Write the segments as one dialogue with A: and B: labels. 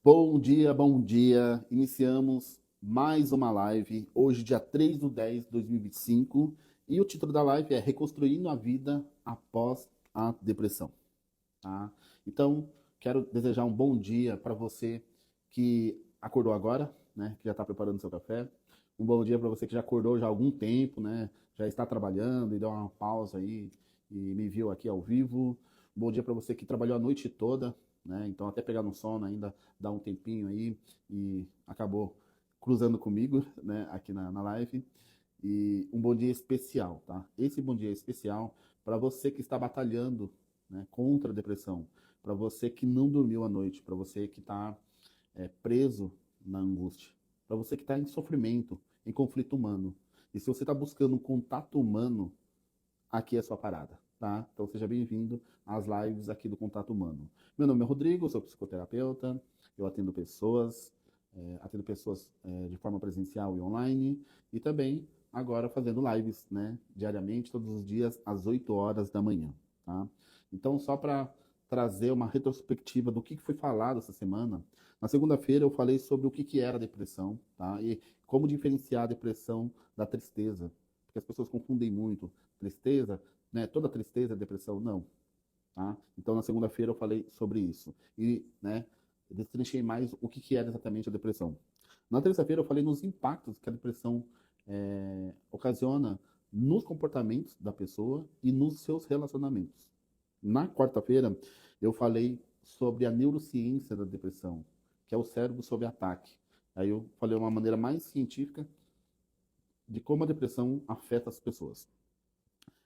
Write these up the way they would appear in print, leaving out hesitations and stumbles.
A: Bom dia, bom dia. Iniciamos mais uma live, hoje, dia 3/10/2025, e o título da live é Reconstruindo a Vida Após a Depressão. Tá? Então, quero desejar um bom dia para você que acordou agora, né, que já está preparando seu café. Um bom dia para você que já acordou já há algum tempo, né, já está trabalhando e deu uma pausa aí e me viu aqui ao vivo. Um bom dia para você que trabalhou a noite toda, né, então até pegar no sono ainda dá um tempinho aí e acabou cruzando comigo, né, aqui na live. E um bom dia especial, tá? Esse bom dia especial para você que está batalhando, né, contra a depressão, para você que não dormiu à noite, para você que está preso na angústia, para você que está em sofrimento, em conflito humano. E se você está buscando um contato humano, aqui é a sua parada, tá? Então seja bem-vindo às lives aqui do Contato Humano. Meu nome é Rodrigo, sou psicoterapeuta, eu atendo pessoas de forma presencial e online, e também agora fazendo lives, né, diariamente, todos os dias, às 8 horas da manhã, tá? Então, só para trazer uma retrospectiva do que foi falado essa semana, na segunda-feira eu falei sobre o que era a depressão, tá? E como diferenciar a depressão da tristeza, porque as pessoas confundem muito tristeza, né? Toda tristeza é depressão, não, tá? Então na segunda-feira eu falei sobre isso e, né, eu destrinchei mais o que era exatamente a depressão. Na terça-feira eu falei nos impactos que a depressão ocasiona nos comportamentos da pessoa e nos seus relacionamentos. Na quarta-feira eu falei sobre a neurociência da depressão, que é o cérebro sob ataque. Aí eu falei de uma maneira mais científica de como a depressão afeta as pessoas.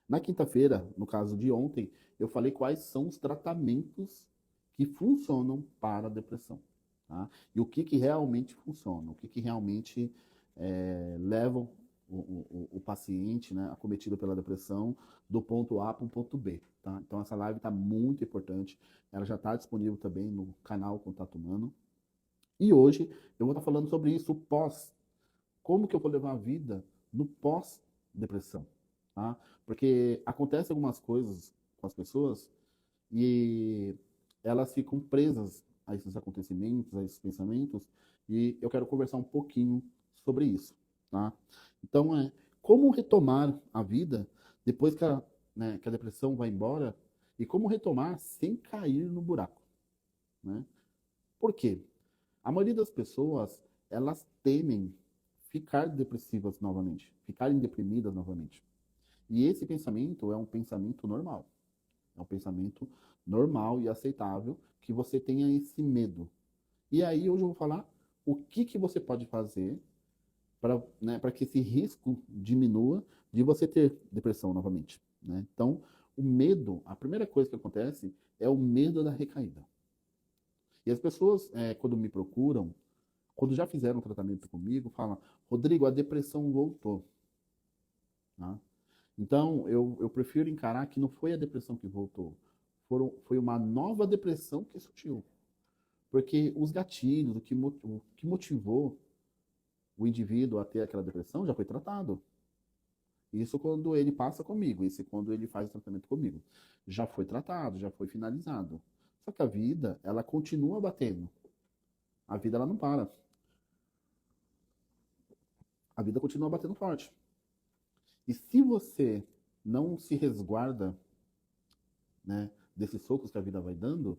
A: Na quinta-feira, no caso de ontem, eu falei quais são os tratamentos que funcionam para a depressão. Tá? E o que realmente funciona, o que realmente levam o paciente, né, acometido pela depressão do ponto A para o ponto B. Tá? Então essa live está muito importante, ela já está disponível também no canal Contato Humano. E hoje eu vou estar falando sobre isso, o pós, como que eu vou levar a vida no pós-depressão, tá? Porque acontece algumas coisas com as pessoas e elas ficam presas a esses acontecimentos, a esses pensamentos, e eu quero conversar um pouquinho sobre isso, tá? Então, como retomar a vida depois que a depressão vai embora e como retomar sem cair no buraco, né? Por quê? A maioria das pessoas, elas temem ficar depressivas novamente, ficarem deprimidas novamente. E esse pensamento é um pensamento normal. É um pensamento normal e aceitável que você tenha esse medo. E aí hoje eu vou falar o que você pode fazer para, né, para que esse risco diminua de você ter depressão novamente, né? Então, o medo, a primeira coisa que acontece é o medo da recaída. E as pessoas, quando me procuram, quando já fizeram um tratamento comigo, falam: Rodrigo, a depressão voltou. Tá? Então, eu prefiro encarar que não foi a depressão que voltou, foi uma nova depressão que surgiu. Porque os gatilhos, o que motivou o indivíduo a ter aquela depressão já foi tratado. Isso quando ele passa comigo, isso quando ele faz o tratamento comigo. Já foi tratado, já foi finalizado. Só que a vida, ela continua batendo. A vida, ela não para. A vida continua batendo forte. E se você não se resguarda, né, desses socos que a vida vai dando,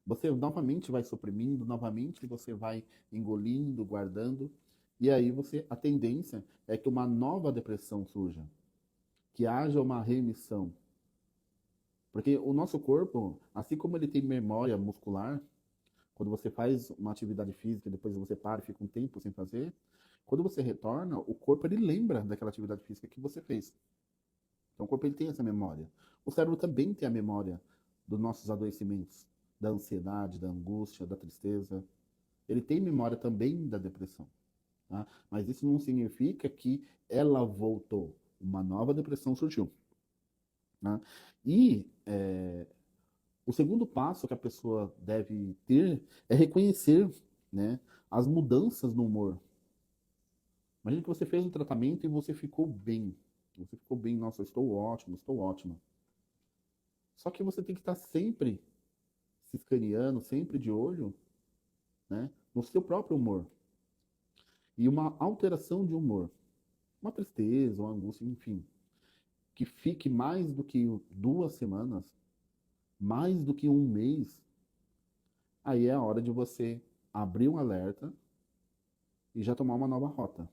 A: você novamente vai suprimindo, novamente você vai engolindo, guardando, e aí a tendência é que uma nova depressão surja, que haja uma remissão. Porque o nosso corpo, assim como ele tem memória muscular, quando você faz uma atividade física, depois você para e fica um tempo sem fazer, quando você retorna, o corpo ele lembra daquela atividade física que você fez. Então o corpo ele tem essa memória. O cérebro também tem a memória dos nossos adoecimentos, da ansiedade, da angústia, da tristeza. Ele tem memória também da depressão. Tá? Mas isso não significa que ela voltou. Uma nova depressão surgiu. Né? E o segundo passo que a pessoa deve ter é reconhecer, né, as mudanças no humor. Imagina que você fez um tratamento e você ficou bem. Você ficou bem, nossa, eu estou ótimo, estou ótima. Só que você tem que estar sempre se escaneando, sempre de olho, né, no seu próprio humor. E uma alteração de humor, uma tristeza, uma angústia, enfim, que fique mais do que 2 semanas, mais do que um mês, aí é a hora de você abrir um alerta e já tomar uma nova rota.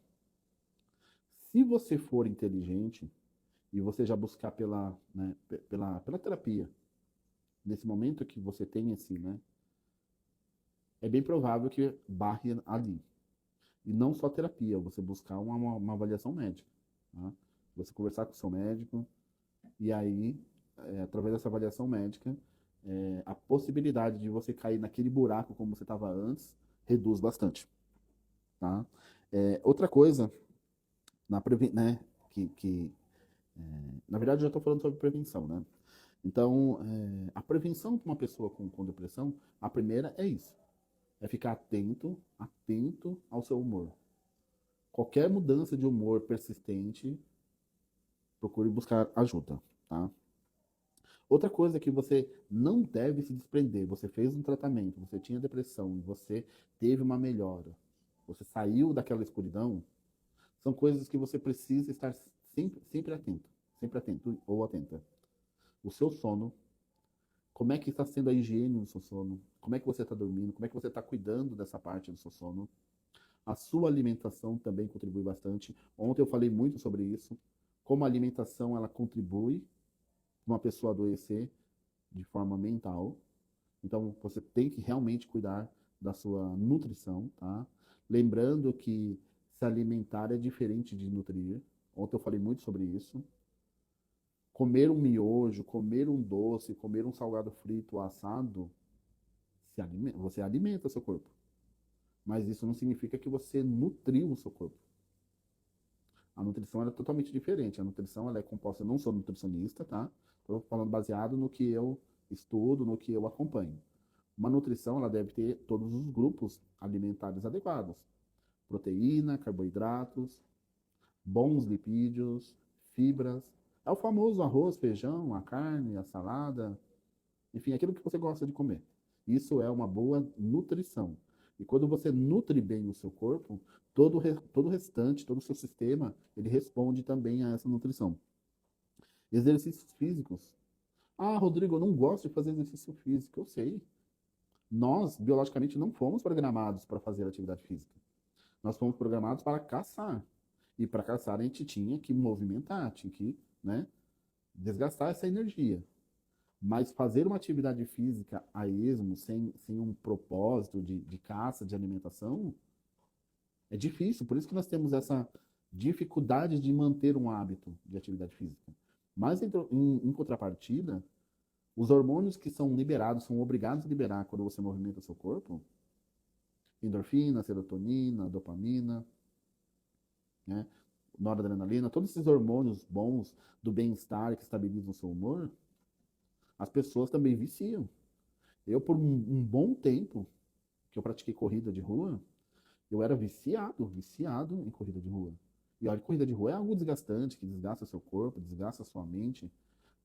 A: Se você for inteligente e você já buscar pela, né, pela terapia, nesse momento que você tem esse, né, é bem provável que barre ali. E não só terapia, você buscar uma avaliação médica. Tá? Você conversar com o seu médico, e aí, através dessa avaliação médica, a possibilidade de você cair naquele buraco como você estava antes reduz bastante. Tá? Outra coisa, né, na verdade, eu já estou falando sobre prevenção, né? Então, a prevenção para uma pessoa com depressão, a primeira é isso. É ficar atento ao seu humor. Qualquer mudança de humor persistente, procure buscar ajuda, tá? Outra coisa que você não deve se desprender, você fez um tratamento, você tinha depressão e você teve uma melhora, você saiu daquela escuridão, são coisas que você precisa estar sempre atento ou atenta. O seu sono, como é que está sendo a higiene do seu sono, como é que você está dormindo, como é que você está cuidando dessa parte do seu sono. A sua alimentação também contribui bastante. Ontem eu falei muito sobre isso, como a alimentação ela contribui para uma pessoa adoecer de forma mental. Então você tem que realmente cuidar da sua nutrição, tá? Lembrando que se alimentar é diferente de nutrir. Ontem eu falei muito sobre isso. Comer um miojo, comer um doce, comer um salgado frito ou assado, você alimenta seu corpo. Mas isso não significa que você nutriu o seu corpo. A nutrição é totalmente diferente. A nutrição ela é composta, eu não sou nutricionista, tá? Estou falando baseado no que eu estudo, no que eu acompanho. Uma nutrição ela deve ter todos os grupos alimentares adequados: proteína, carboidratos, bons lipídios, fibras. É o famoso arroz, feijão, a carne, a salada, enfim, aquilo que você gosta de comer. Isso é uma boa nutrição. E quando você nutre bem o seu corpo, todo o restante, todo o seu sistema, ele responde também a essa nutrição. Exercícios físicos. Ah, Rodrigo, eu não gosto de fazer exercício físico. Eu sei. Nós, biologicamente, não fomos programados para fazer atividade física. Nós fomos programados para caçar. E para caçar a gente tinha que movimentar, tinha que, né, desgastar essa energia. Mas fazer uma atividade física a esmo, sem um propósito de caça, de alimentação, é difícil. Por isso que nós temos essa dificuldade de manter um hábito de atividade física. Mas, em contrapartida, os hormônios que são liberados, são obrigados a liberar quando você movimenta o seu corpo, endorfina, serotonina, dopamina, né, noradrenalina, todos esses hormônios bons do bem-estar que estabilizam o seu humor, as pessoas também viciam. Eu, por um bom tempo que eu pratiquei corrida de rua, eu era viciado em corrida de rua. E olha, corrida de rua é algo desgastante, que desgasta seu corpo, desgasta sua mente.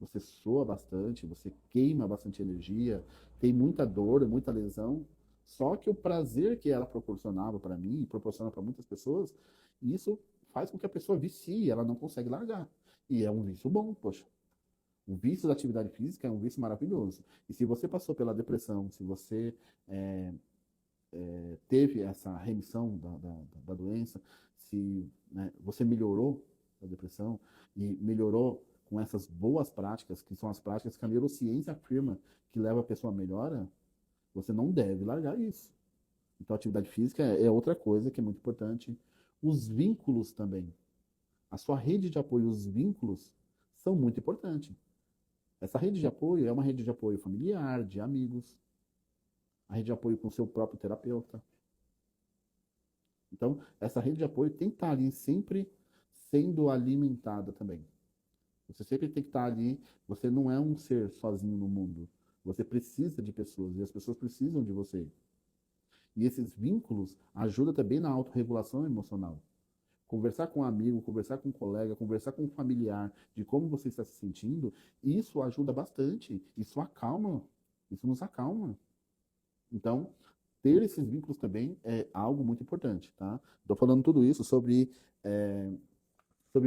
A: Você soa bastante, você queima bastante energia, tem muita dor, muita lesão. Só que o prazer que ela proporcionava para mim, e proporciona para muitas pessoas, isso faz com que a pessoa vicie, ela não consegue largar. E é um vício bom, poxa. O vício da atividade física é um vício maravilhoso. E se você passou pela depressão, se você é, teve essa remissão da doença, se, né, você melhorou da depressão e melhorou com essas boas práticas, que são as práticas que a neurociência afirma que leva a pessoa a melhora, você não deve largar isso. Então, a atividade física é outra coisa que é muito importante. Os vínculos também. A sua rede de apoio, os vínculos, são muito importantes. Essa rede de apoio é uma rede de apoio familiar, de amigos, a rede de apoio com o seu próprio terapeuta. Então, essa rede de apoio tem que estar ali sempre sendo alimentada também. Você sempre tem que estar ali. Você não é um ser sozinho no mundo. Você precisa de pessoas e as pessoas precisam de você. E esses vínculos ajudam também na autorregulação emocional. Conversar com um amigo, conversar com um colega, conversar com um familiar de como você está se sentindo, isso ajuda bastante. Isso acalma. Isso nos acalma. Então, ter esses vínculos também é algo muito importante, tá? Estou falando tudo isso sobre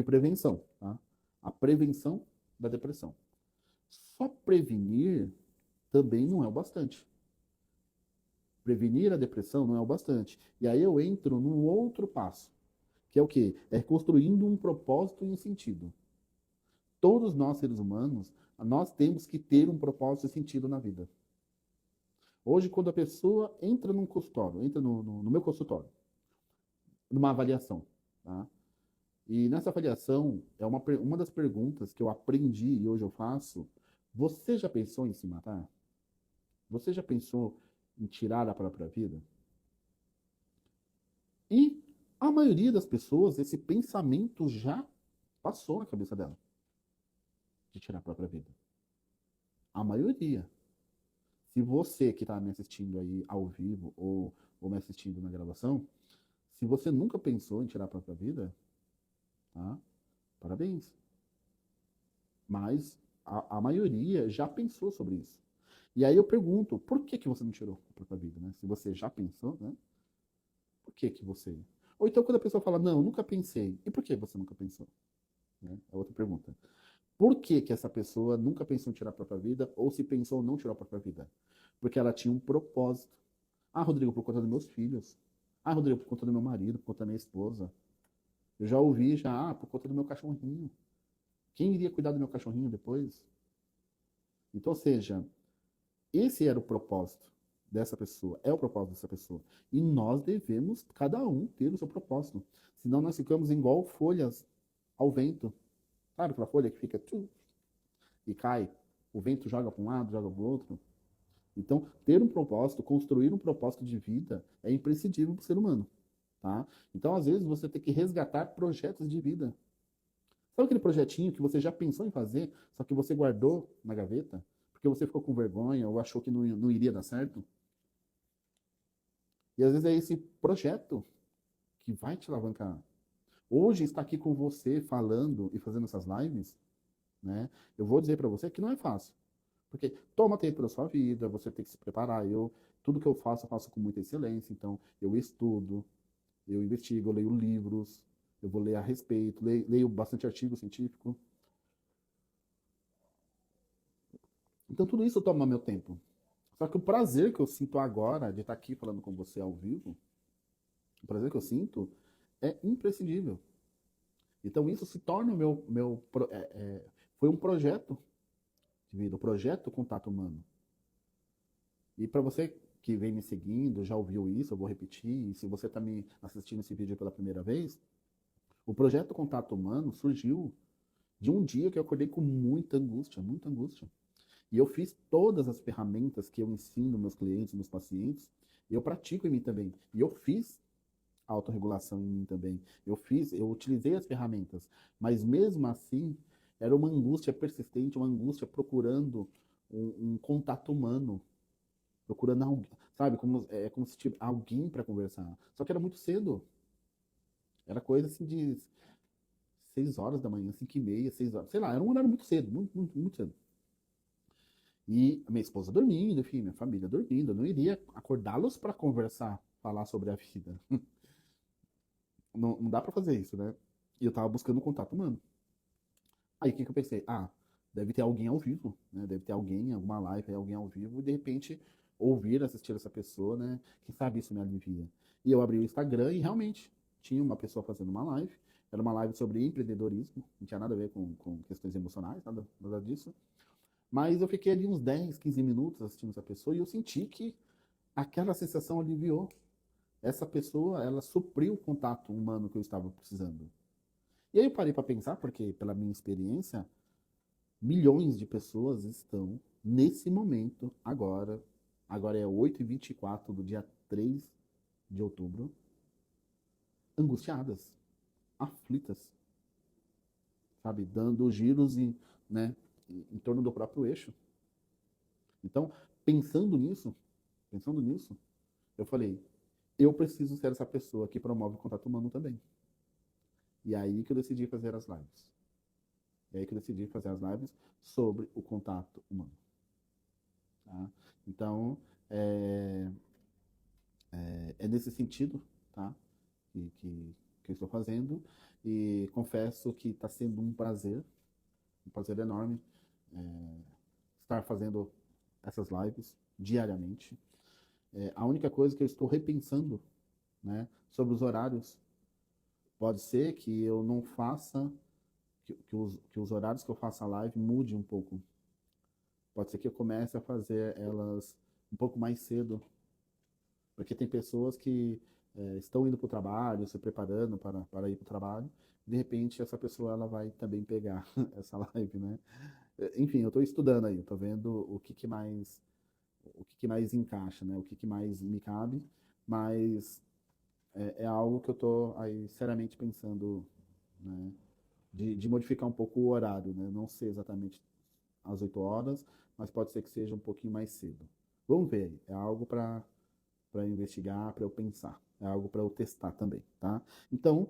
A: prevenção, tá? A prevenção da depressão. Só prevenir também não é o bastante. Prevenir a depressão não é o bastante. E aí eu entro num outro passo, que é o quê? É construindo um propósito e um sentido. Todos nós, seres humanos, nós temos que ter um propósito e sentido na vida. Hoje, quando a pessoa entra num consultório, entra no meu consultório, numa avaliação, tá? E nessa avaliação, uma das perguntas que eu aprendi e hoje eu faço, você já pensou em se matar? Você já pensou em tirar a própria vida? E a maioria das pessoas, esse pensamento já passou na cabeça dela, de tirar a própria vida. A maioria. Se você que está me assistindo aí ao vivo ou me assistindo na gravação, se você nunca pensou em tirar a própria vida, tá? Parabéns. Mas a maioria já pensou sobre isso. E aí eu pergunto, por que que você não tirou a própria vida, né? Se você já pensou, né? Por que que você... Ou então quando a pessoa fala, não, eu nunca pensei. E por que você nunca pensou? Né? É outra pergunta. Por que que essa pessoa nunca pensou em tirar a própria vida, ou se pensou não tirar a própria vida? Porque ela tinha um propósito. Ah, Rodrigo, por conta dos meus filhos. Ah, Rodrigo, por conta do meu marido, por conta da minha esposa. Eu já ouvi, por conta do meu cachorrinho. Quem iria cuidar do meu cachorrinho depois? Então, ou seja, esse era o propósito dessa pessoa, é o propósito dessa pessoa. E nós devemos, cada um, ter o seu propósito. Senão nós ficamos igual folhas ao vento. Sabe aquela folha que fica e cai? O vento joga para um lado, joga para o outro. Então, ter um propósito, construir um propósito de vida é imprescindível para o ser humano. Tá? Então, às vezes, você tem que resgatar projetos de vida. Sabe aquele projetinho que você já pensou em fazer, só que você guardou na gaveta? Porque você ficou com vergonha ou achou que não iria dar certo? E às vezes é esse projeto que vai te alavancar. Hoje, estar aqui com você falando e fazendo essas lives, né? Eu vou dizer para você que não é fácil. Porque toma tempo da sua vida, você tem que se preparar. Tudo que eu faço com muita excelência. Então, eu estudo, eu investigo, eu leio livros, eu vou ler a respeito, leio bastante artigo científico. Então, tudo isso toma meu tempo. Só que o prazer que eu sinto agora de estar aqui falando com você ao vivo, o prazer que eu sinto é imprescindível. Então, isso se torna foi um projeto de vida, o projeto Contato Humano. E para você que vem me seguindo, já ouviu isso, eu vou repetir, e se você está me assistindo esse vídeo pela primeira vez, o projeto Contato Humano surgiu de um dia que eu acordei com muita angústia, muita angústia. E eu fiz todas as ferramentas que eu ensino meus clientes, meus pacientes, e eu pratico em mim também. E eu fiz a autorregulação em mim também. Eu utilizei as ferramentas, mas mesmo assim, era uma angústia persistente, uma angústia procurando um contato humano, procurando alguém, sabe? Como se tivesse alguém para conversar. Só que era muito cedo. Era coisa assim de 6 horas da manhã, 5h30, 6 horas. Sei lá, era um horário muito cedo, muito, muito, muito cedo. E a minha esposa dormindo, enfim, minha família dormindo. Eu não iria acordá-los para conversar, falar sobre a vida. Não dá para fazer isso, né? E eu tava buscando um contato humano. Aí o que que eu pensei? Ah, deve ter alguém ao vivo, né? Deve ter alguém, alguma live, alguém ao vivo, e de repente ouvir, assistir essa pessoa, né? Quem sabe isso me alivia. E eu abri o Instagram e realmente tinha uma pessoa fazendo uma live. Era uma live sobre empreendedorismo, não tinha nada a ver com questões emocionais, nada disso. Mas eu fiquei ali uns 10, 15 minutos assistindo essa pessoa e eu senti que aquela sensação aliviou. Essa pessoa, ela supriu o contato humano que eu estava precisando. E aí eu parei para pensar, porque pela minha experiência, milhões de pessoas estão nesse momento, agora é 8h24 do dia 3 de outubro, angustiadas, aflitas, sabe, dando giros né, em torno do próprio eixo. Então, pensando nisso, eu falei, eu preciso ser essa pessoa que promove o contato humano também. E aí que eu decidi fazer as lives. E aí que eu decidi fazer as lives sobre o contato humano. Tá? Então, É nesse sentido, tá? Que eu estou fazendo. E confesso que está sendo um prazer enorme, é, estar fazendo essas lives diariamente. A única coisa que eu estou repensando, né, sobre os horários, pode ser que eu não faça, que os horários que eu faça a live mude um pouco. Pode ser que eu comece a fazer elas um pouco mais cedo, porque tem pessoas que estão indo para o trabalho, se preparando para ir para o trabalho, de repente essa pessoa ela vai também pegar essa live, né? Enfim, eu estou estudando aí, estou vendo o que mais encaixa, né? O que mais me cabe, mas é algo que eu estou aí seriamente pensando, né? De modificar um pouco o horário, né? Não sei exatamente às 8 horas, mas pode ser que seja um pouquinho mais cedo. Vamos ver aí. É algo para investigar, para eu pensar. É algo para eu testar também, tá? Então,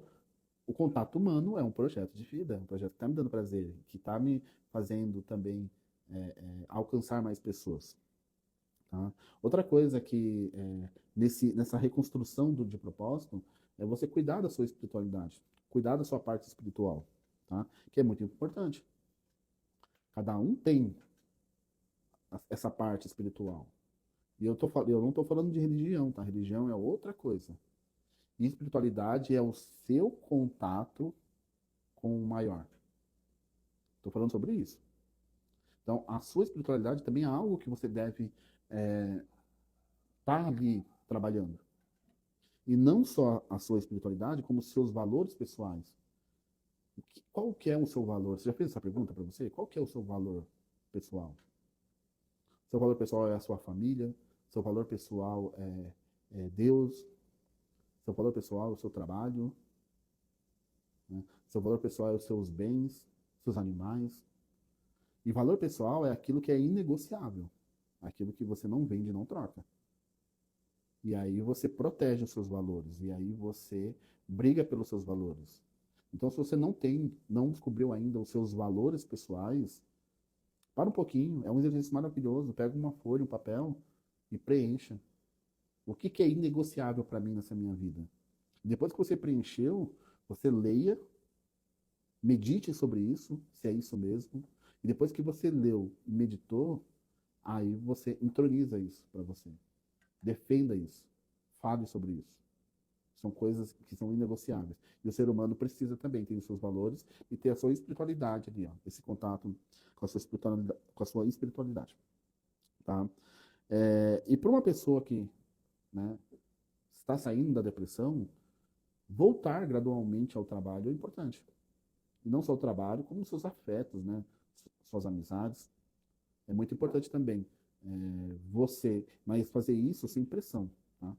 A: o contato humano é um projeto de vida, é um projeto que está me dando prazer, que está me fazendo também alcançar mais pessoas, tá? Outra coisa que nessa reconstrução de propósito é você cuidar da sua espiritualidade, cuidar da sua parte espiritual, tá? Que é muito importante. Cada um tem essa parte espiritual. E eu não estou falando de religião, tá? Religião é outra coisa. E espiritualidade é o seu contato com o maior. Estou falando sobre isso. Então, a sua espiritualidade também é algo que você deve estar ali trabalhando. E não só a sua espiritualidade, como os seus valores pessoais. Qual que é o seu valor? Você já fez essa pergunta para você? Qual que é o seu valor pessoal? Seu valor pessoal é a sua família? Seu valor pessoal é Deus? Seu valor pessoal é o seu trabalho? Né? Seu valor pessoal é os seus bens, seus animais? E valor pessoal é aquilo que é inegociável. Aquilo que você não vende, não troca. E aí você protege os seus valores. E aí você briga pelos seus valores. Então, se você não descobriu ainda os seus valores pessoais, para um pouquinho. É um exercício maravilhoso. Pega uma folha, um papel e preencha. O que é inegociável para mim nessa minha vida? Depois que você preencheu, você leia, medite sobre isso, se é isso mesmo. E depois que você leu e meditou, aí você introniza isso para você. Defenda isso. Fale sobre isso. São coisas que são inegociáveis. E o ser humano precisa também ter os seus valores e ter a sua espiritualidade ali, ó, esse contato com a sua espiritualidade, tá? E para uma pessoa que, né, está saindo da depressão, voltar gradualmente ao trabalho é importante. E não só o trabalho, como os seus afetos, né? Suas amizades. É muito importante também mas fazer isso sem pressão, tá?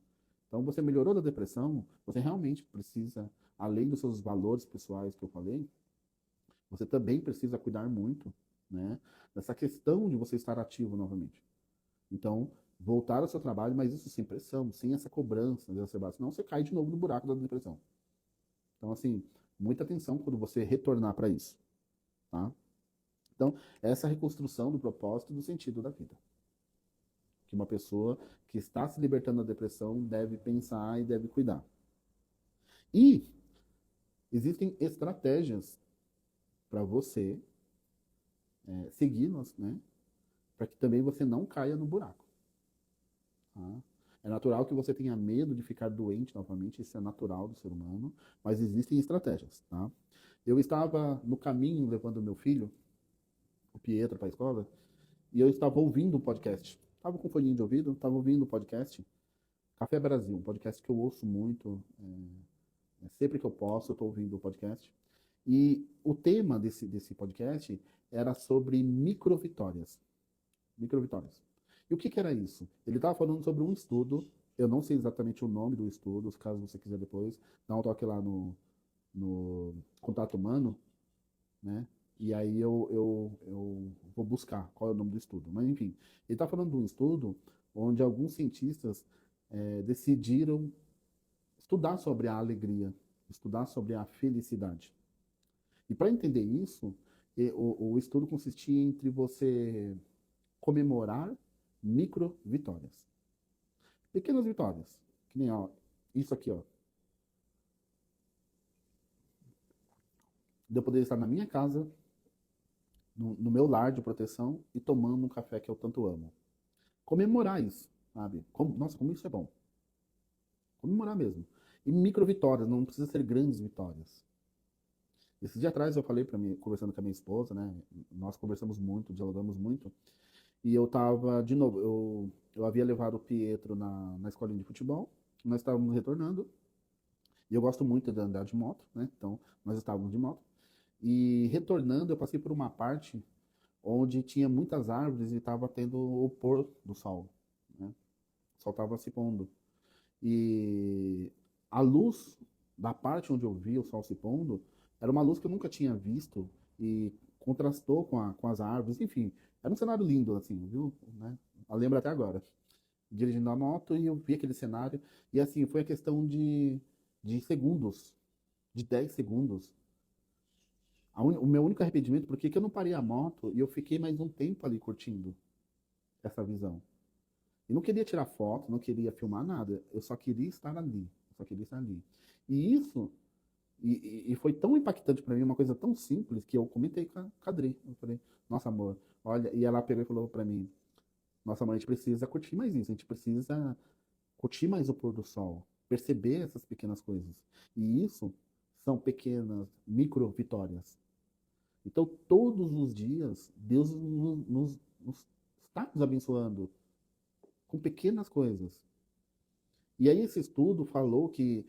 A: Então, você melhorou da depressão, você realmente precisa, além dos seus valores pessoais que eu falei, você também precisa cuidar muito, né, dessa questão de você estar ativo novamente. Então, voltar ao seu trabalho, mas isso sem pressão, sem essa cobrança exacerbada, senão você cai de novo no buraco da depressão. Então, assim, muita atenção quando você retornar para isso, tá? Então, essa reconstrução do propósito e do sentido da vida. Que uma pessoa que está se libertando da depressão deve pensar e deve cuidar. E existem estratégias para você seguir, né? Para que também você não caia no buraco. Tá? É natural que você tenha medo de ficar doente novamente, isso é natural do ser humano, mas existem estratégias, tá? Eu estava no caminho levando meu filho, o Pietro, para a escola, e eu estava ouvindo um podcast. Estava com folhinho de ouvido, estava ouvindo um podcast, Café Brasil, um podcast que eu ouço muito, sempre que eu posso, eu estou ouvindo o podcast. E o tema desse podcast era sobre microvitórias. Microvitórias. E o que era isso? Ele estava falando sobre um estudo, eu não sei exatamente o nome do estudo, caso você quiser depois, dá um toque lá no Contato Humano, né? E aí eu vou buscar qual é o nome do estudo. Mas enfim, ele está falando de um estudo onde alguns cientistas decidiram estudar sobre a alegria, estudar sobre a felicidade. E para entender isso, o estudo consistia entre você comemorar micro vitórias. Pequenas vitórias. Que nem, ó, isso aqui, ó. De eu poder estar na minha casa, no meu lar de proteção e tomando um café que eu tanto amo. Comemorar isso, sabe? Nossa, como isso é bom. Comemorar mesmo. E micro vitórias, não precisa ser grandes vitórias. Esse dia atrás eu falei para mim, conversando com a minha esposa, né? Nós conversamos muito, dialogamos muito. E eu tava, de novo, eu havia levado o Pietro na escolinha de futebol. Nós estávamos retornando. E eu gosto muito de andar de moto, né? Então, nós estávamos de moto. E retornando, eu passei por uma parte onde tinha muitas árvores e estava tendo o pôr do sol, né? O sol estava se pondo. E a luz da parte onde eu vi o sol se pondo era uma luz que eu nunca tinha visto e contrastou com as árvores. Enfim, era um cenário lindo, assim, viu? Né? Eu lembro até agora. Dirigindo a moto e eu vi aquele cenário. E assim, foi a questão de segundos, de 10 segundos. O meu único arrependimento, porque que eu não parei a moto e eu fiquei mais um tempo ali curtindo essa visão. E não queria tirar foto, não queria filmar nada. Eu só queria estar ali. Eu só queria estar ali. E isso, e foi tão impactante para mim, uma coisa tão simples, que eu comentei com a Adri. Eu falei, nossa, amor, olha. E ela pegou e falou para mim, nossa, amor, a gente precisa curtir mais isso. A gente precisa curtir mais o pôr do sol. Perceber essas pequenas coisas. E isso são pequenas micro vitórias. Então, todos os dias, Deus está nos abençoando com pequenas coisas. E aí esse estudo falou que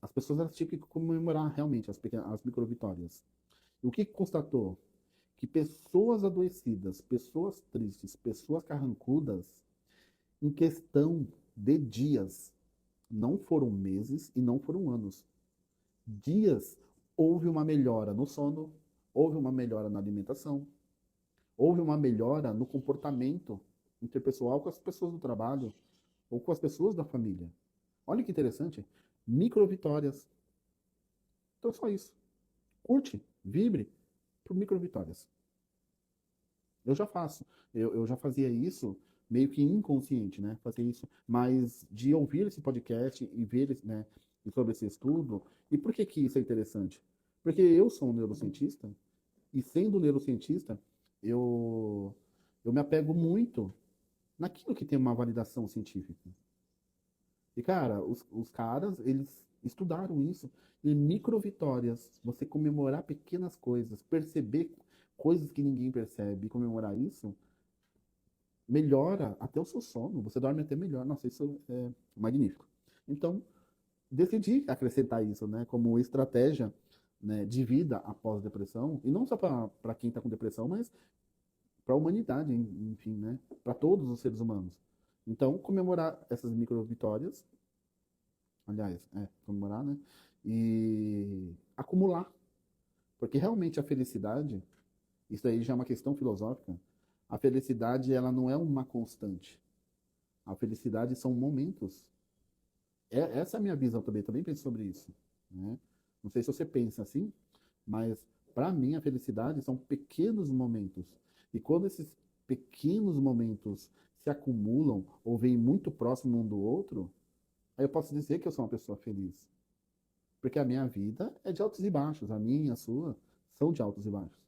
A: as pessoas elas tinham que comemorar realmente as microvitórias. E o que constatou? Que pessoas adoecidas, pessoas tristes, pessoas carrancudas, em questão de dias, não foram meses e não foram anos. Dias, houve uma melhora no sono, houve uma melhora na alimentação, houve uma melhora no comportamento interpessoal com as pessoas do trabalho ou com as pessoas da família. Olha que interessante. Micro vitórias. Então é só isso. Curte, vibre por micro vitórias. Eu já faço. Eu já fazia isso meio que inconsciente, né? Fazer isso. Mas de ouvir esse podcast e ver, né, sobre esse estudo. E por que que isso é interessante? Porque eu sou um neurocientista e sendo neurocientista, eu, eu me apego muito naquilo que tem uma validação científica. E, cara, os caras, eles estudaram isso. E micro vitórias, você comemorar pequenas coisas, perceber coisas que ninguém percebe, e comemorar isso, melhora até o seu sono. Você dorme até melhor. Nossa, isso é magnífico. Então, decidi acrescentar isso, né, como estratégia, né, de vida após depressão. E não só para quem está com depressão, mas para a humanidade, enfim, né, para todos os seres humanos. Então, comemorar essas micro vitórias, aliás, comemorar, né? E acumular. Porque realmente a felicidade, isso aí já é uma questão filosófica, a felicidade ela não é uma constante. A felicidade são momentos. Essa é a minha visão também, também penso sobre isso, né? Não sei se você pensa assim, mas para mim a felicidade são pequenos momentos. E quando esses pequenos momentos se acumulam ou vêm muito próximo um do outro, aí eu posso dizer que eu sou uma pessoa feliz. Porque a minha vida é de altos e baixos, a minha e a sua são de altos e baixos.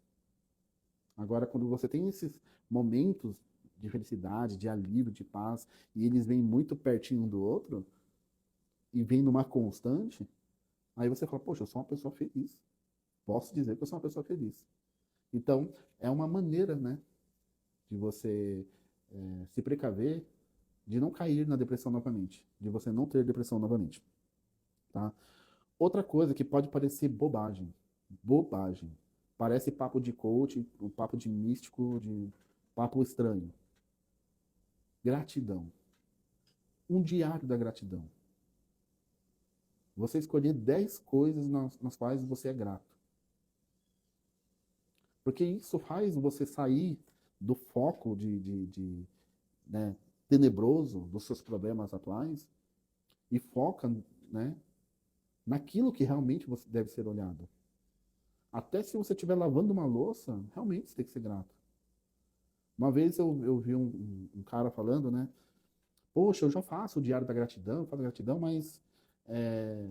A: Agora, quando você tem esses momentos de felicidade, de alívio, de paz, e eles vêm muito pertinho um do outro, e vêm numa constante, aí você fala, poxa, eu sou uma pessoa feliz. Posso dizer que eu sou uma pessoa feliz. Então, é uma maneira, né, de você se precaver de não cair na depressão novamente, de você não ter depressão novamente, tá? Outra coisa que pode parecer bobagem, bobagem, parece papo de coach, um papo de místico, de papo estranho. Gratidão. Um diário da gratidão. Você escolher 10 coisas nas quais você é grato. Porque isso faz você sair do foco né, tenebroso dos seus problemas atuais e foca, né, naquilo que realmente você deve ser olhado. Até se você estiver lavando uma louça, realmente você tem que ser grato. Uma vez eu vi um cara falando, né? Poxa, eu já faço o diário da gratidão, eu faço gratidão, mas é,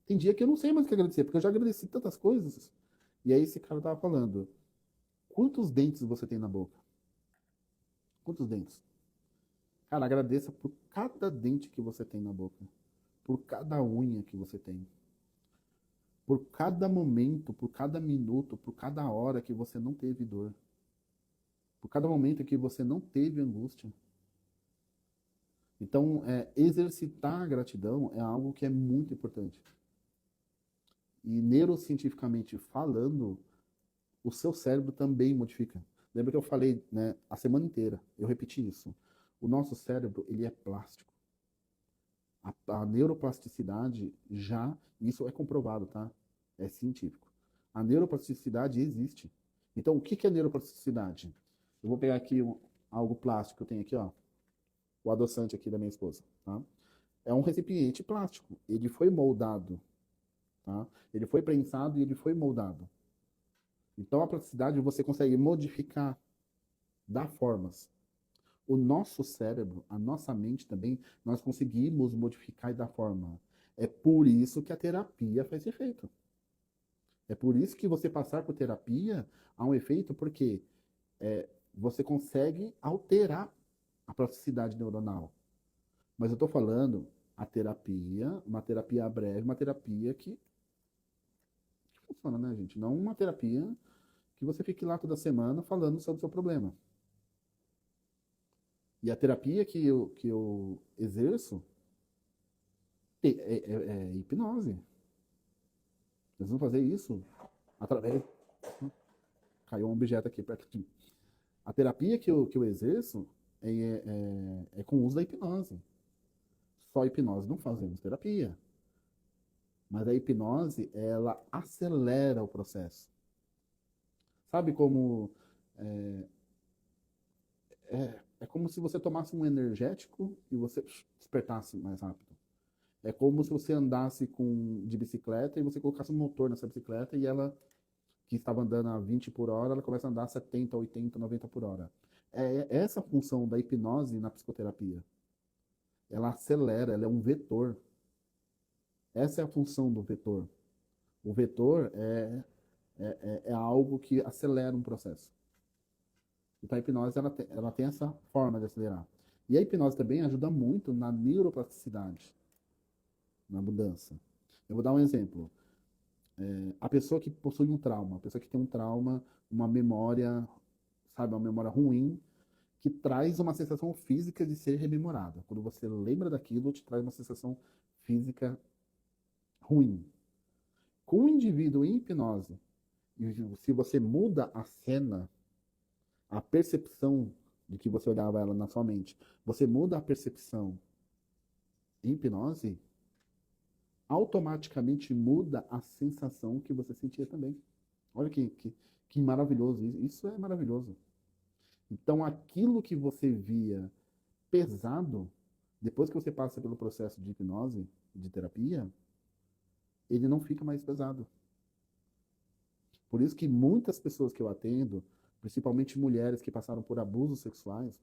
A: tem dia que eu não sei mais o que agradecer, porque eu já agradeci tantas coisas. E aí esse cara tava falando, quantos dentes você tem na boca? Quantos dentes? Cara, agradeça por cada dente que você tem na boca, por cada unha que você tem, por cada momento, por cada minuto, por cada hora que você não teve dor, por cada momento que você não teve angústia. Então, exercitar a gratidão é algo que é muito importante. E neurocientificamente falando, o seu cérebro também modifica. Lembra que eu falei, né, a semana inteira, eu repeti isso. O nosso cérebro, ele é plástico. A neuroplasticidade já, isso é comprovado, tá? É científico. A neuroplasticidade existe. Então, o que é neuroplasticidade? Eu vou pegar aqui algo plástico que eu tenho aqui, ó. O adoçante aqui da minha esposa, tá? É um recipiente plástico. Ele foi moldado, tá? Ele foi prensado e ele foi moldado. Então, a plasticidade você consegue modificar, dar formas. O nosso cérebro, a nossa mente também, nós conseguimos modificar e dar forma. É por isso que a terapia faz efeito. É por isso que você passar por terapia há um efeito, porque você consegue alterar a plasticidade neuronal. Mas eu estou falando a terapia, uma terapia breve, uma terapia que funciona, né, gente? Não uma terapia que você fique lá toda semana falando sobre o seu problema. E a terapia que eu exerço é hipnose. Eles vão fazer isso através. Caiu um objeto aqui perto de mim. A terapia que eu exerço é com o uso da hipnose. Só hipnose não fazemos terapia. Mas a hipnose, ela acelera o processo. Sabe como. É, é como se você tomasse um energético e você despertasse mais rápido. É como se você andasse de bicicleta e você colocasse um motor nessa bicicleta e ela, que estava andando a 20 por hora, ela começa a andar a 70, 80, 90 por hora. É essa a função da hipnose na psicoterapia. Ela acelera, ela é um vetor. Essa é a função do vetor. O vetor é algo que acelera um processo. Então a hipnose ela tem essa forma de acelerar. E a hipnose também ajuda muito na neuroplasticidade, na mudança. Eu vou dar um exemplo. A pessoa que possui um trauma, a pessoa que tem um trauma, uma memória, sabe, uma memória ruim, que traz uma sensação física de ser rememorada. Quando você lembra daquilo, te traz uma sensação física ruim. Com o indivíduo em hipnose, e se você muda a cena, a percepção de que você olhava ela na sua mente, você muda a percepção em hipnose, automaticamente muda a sensação que você sentia também. Olha que maravilhoso. Isso é maravilhoso. Então, aquilo que você via pesado, depois que você passa pelo processo de hipnose, de terapia, ele não fica mais pesado. Por isso que muitas pessoas que eu atendo, principalmente mulheres que passaram por abusos sexuais,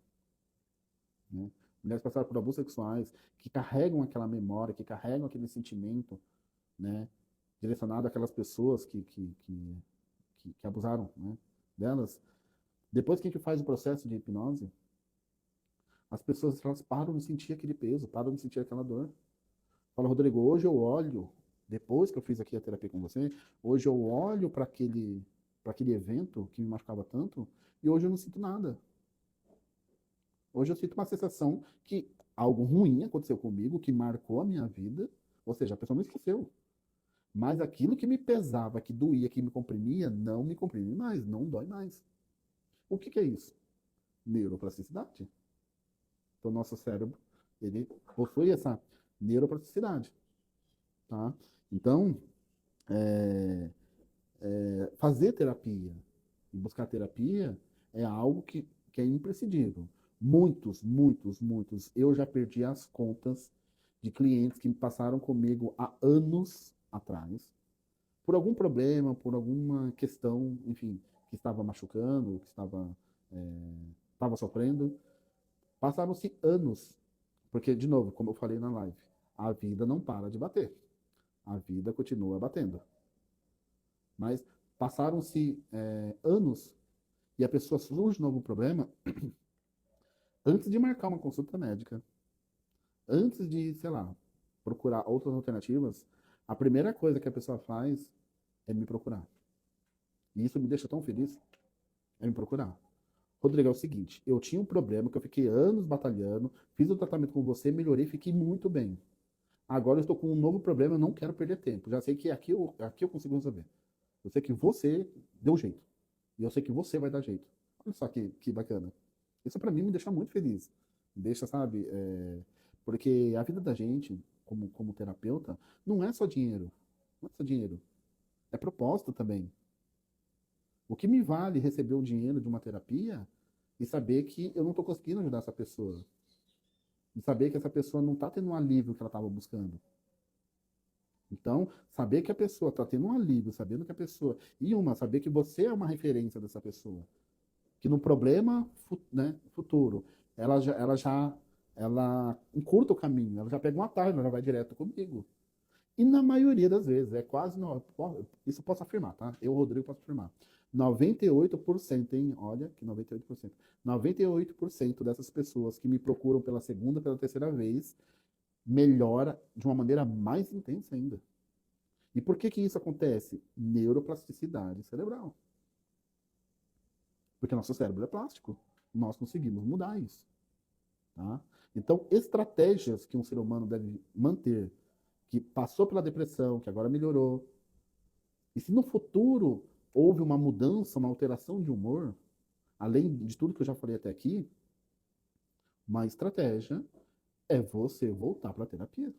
A: né? Mulheres que passaram por abusos sexuais, que carregam aquela memória, que carregam aquele sentimento, né? Direcionado àquelas pessoas que abusaram, né? Delas. Depois que a gente faz o processo de hipnose, as pessoas elas param de sentir aquele peso, param de sentir aquela dor. Fala, Rodrigo, hoje eu olho, depois que eu fiz aqui a terapia com você, hoje eu olho para aquele evento que me machucava tanto e hoje eu não sinto nada. Hoje eu sinto uma sensação que algo ruim aconteceu comigo, que marcou a minha vida, ou seja, a pessoa não esqueceu. Mas aquilo que me pesava, que doía, que me comprimia, não me comprime mais, não dói mais. O que é isso? Neuroplasticidade. Então, nosso cérebro, ele possui essa neuroplasticidade, tá? Então, é, fazer terapia e buscar terapia é algo que é imprescindível. Muitos, muitos, muitos. Eu já perdi as contas de clientes que passaram comigo há anos atrás, por algum problema, por alguma questão, enfim, que estava machucando, que estava sofrendo. Passaram-se anos Porque, de novo, como eu falei na live, a vida não para de bater. A vida continua batendo. Mas passaram-se anos e a pessoa surge de novo problema antes de marcar uma consulta médica, antes de, sei lá, procurar outras alternativas, a primeira coisa que a pessoa faz é me procurar. E isso me deixa tão feliz, é me procurar. Rodrigo, é o seguinte, eu tinha um problema que eu fiquei anos batalhando, fiz o tratamento com você, melhorei, fiquei muito bem. Agora eu estou com um novo problema, eu não quero perder tempo. Já sei que aqui eu consigo resolver. Eu sei que você deu jeito. E eu sei que você vai dar jeito. Olha só que bacana. Isso pra mim me deixa muito feliz. Me deixa, sabe? Porque a vida da gente, como terapeuta, não é só dinheiro. Não é só dinheiro. É propósito também. O que me vale receber o dinheiro de uma terapia e saber que eu não estou conseguindo ajudar essa pessoa. E saber que essa pessoa não está tendo um alívio que ela estava buscando. Então, saber que a pessoa está tendo um alívio, sabendo que a pessoa. E saber que você é uma referência dessa pessoa. Que no problema né, futuro, ela encurta o caminho, ela já pega um atalho, ela já vai direto comigo. E na maioria das vezes, é quase, não, isso eu posso afirmar, tá? Eu, Rodrigo, posso afirmar. 98%, hein? Olha que 98%. 98% dessas pessoas que me procuram pela segunda, pela terceira vez, melhora de uma maneira mais intensa ainda. E por que que isso acontece? Neuroplasticidade cerebral. Porque nosso cérebro é plástico. Nós conseguimos mudar isso. Tá? Então, estratégias que um ser humano deve manter, que passou pela depressão, que agora melhorou, e se no futuro houve uma mudança, uma alteração de humor, além de tudo que eu já falei até aqui, uma estratégia é você voltar para a terapia.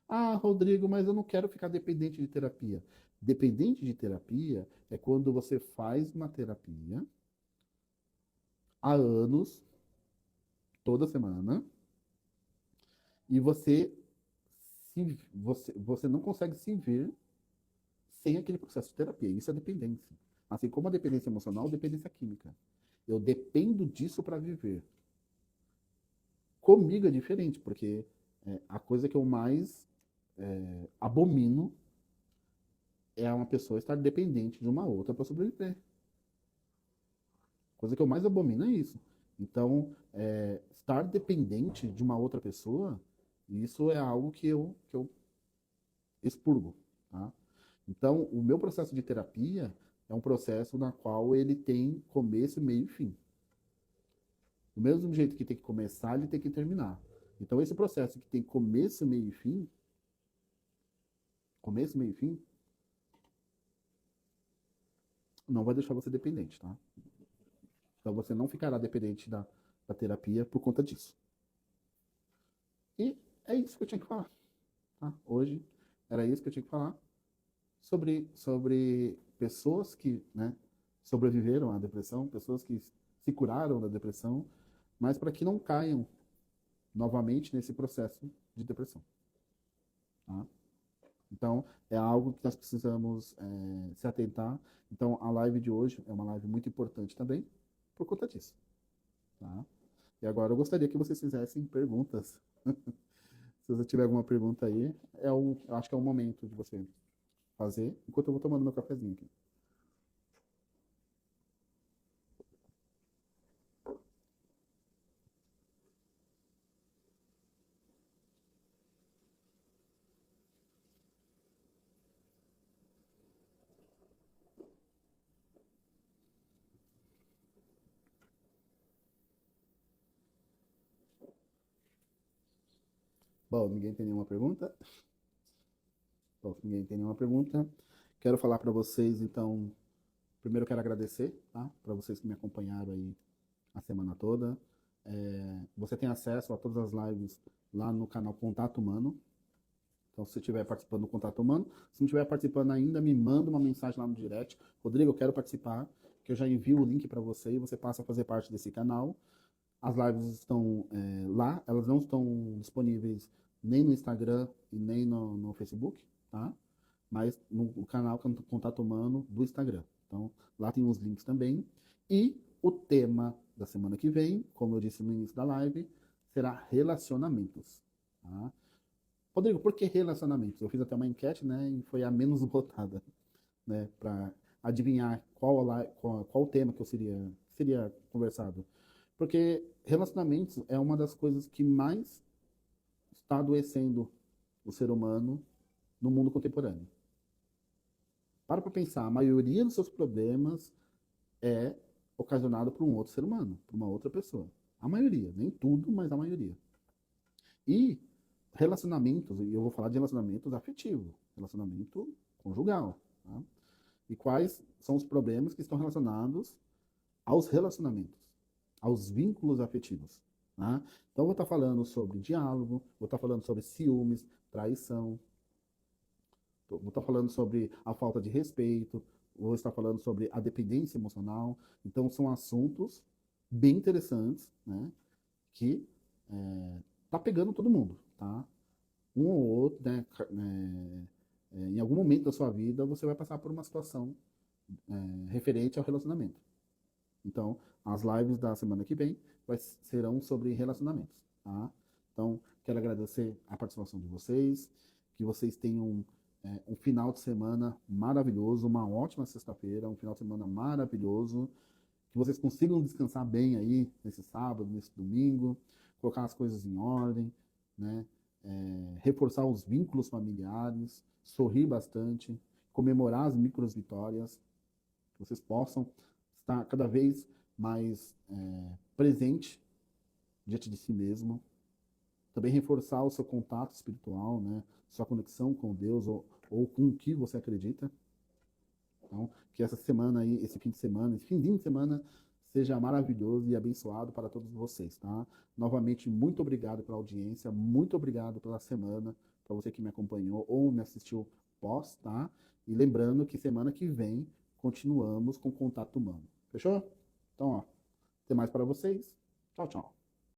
A: Ah, Rodrigo, mas eu não quero ficar dependente de terapia. Dependente de terapia é quando você faz uma terapia há anos, toda semana, e você não consegue se ver sem aquele processo de terapia. Isso é dependência. Assim como a dependência emocional, dependência química. Eu dependo disso para viver. Comigo é diferente, porque a coisa que eu mais abomino é uma pessoa estar dependente de uma outra para sobreviver. A coisa que eu mais abomino é isso. Então, estar dependente de uma outra pessoa, isso é algo que eu expurgo. Tá? Então, o meu processo de terapia é um processo na qual ele tem começo, meio e fim. Do mesmo jeito que tem que começar, ele tem que terminar. Então, esse processo que tem começo, meio e fim, não vai deixar você dependente, tá? Então, você não ficará dependente da terapia por conta disso. E é isso que eu tinha que falar, tá? Hoje era isso que eu tinha que falar sobre pessoas que, né, sobreviveram à depressão, pessoas que se curaram da depressão, mas para que não caiam novamente nesse processo de depressão. Tá? Então, é algo que nós precisamos se atentar. Então, a live de hoje é uma live muito importante também por conta disso. Tá? E agora eu gostaria que vocês fizessem perguntas. Se você tiver alguma pergunta aí, eu acho que é o momento de você fazer, enquanto eu vou tomando meu cafezinho aqui. Bom, ninguém tem nenhuma pergunta? Bom, se ninguém tem nenhuma pergunta, quero falar para vocês, então, primeiro eu quero agradecer, tá? Para vocês que me acompanharam aí a semana toda. Você tem acesso a todas as lives lá no canal Contato Humano. Então, se você estiver participando do Contato Humano, se não estiver participando ainda, me manda uma mensagem lá no direct. Rodrigo, eu quero participar, que eu já envio o link para você e você passa a fazer parte desse canal. As lives estão lá, elas não estão disponíveis nem no Instagram e nem no Facebook, tá? Mas no canal Contato Humano do Instagram. Então, lá tem os links também. E o tema da semana que vem, como eu disse no início da live, será relacionamentos. Tá? Rodrigo, por que relacionamentos? Eu fiz até uma enquete, né, e foi a menos votada, né, para adivinhar qual tema que seria conversado. Porque relacionamentos é uma das coisas que mais está adoecendo o ser humano no mundo contemporâneo. Para pensar, a maioria dos seus problemas é ocasionado por um outro ser humano, por uma outra pessoa. A maioria, nem tudo, mas a maioria. E relacionamentos, e eu vou falar de relacionamentos afetivos, relacionamento conjugal. Tá? E quais são os problemas que estão relacionados aos relacionamentos, aos vínculos afetivos. Tá? Então, eu vou estar falando sobre diálogo, vou estar falando sobre ciúmes, traição, vou estar falando sobre a falta de respeito, vou estar falando sobre a dependência emocional. Então, são assuntos bem interessantes, né, que tá pegando todo mundo, tá? Um ou outro, né, em algum momento da sua vida, você vai passar por uma situação referente ao relacionamento. Então, as lives da semana que vem serão sobre relacionamentos, tá? Então, quero agradecer a participação de vocês, que vocês tenham um final de semana maravilhoso, uma ótima sexta-feira, um final de semana maravilhoso, que vocês consigam descansar bem aí nesse sábado, nesse domingo, colocar as coisas em ordem, né? Reforçar os vínculos familiares, sorrir bastante, comemorar as micros vitórias, que vocês possam estar cada vez mais presente diante de si mesmo. Também reforçar o seu contato espiritual, né? Sua conexão com Deus ou com o que você acredita. Então, que essa semana aí, esse fim de semana, esse finzinho de semana, seja maravilhoso e abençoado para todos vocês, tá? Novamente, muito obrigado pela audiência, muito obrigado pela semana, para você que me acompanhou ou me assistiu pós, tá? E lembrando que semana que vem continuamos com contato humano. Fechou? Então, ó, tem mais para vocês. Tchau, tchau.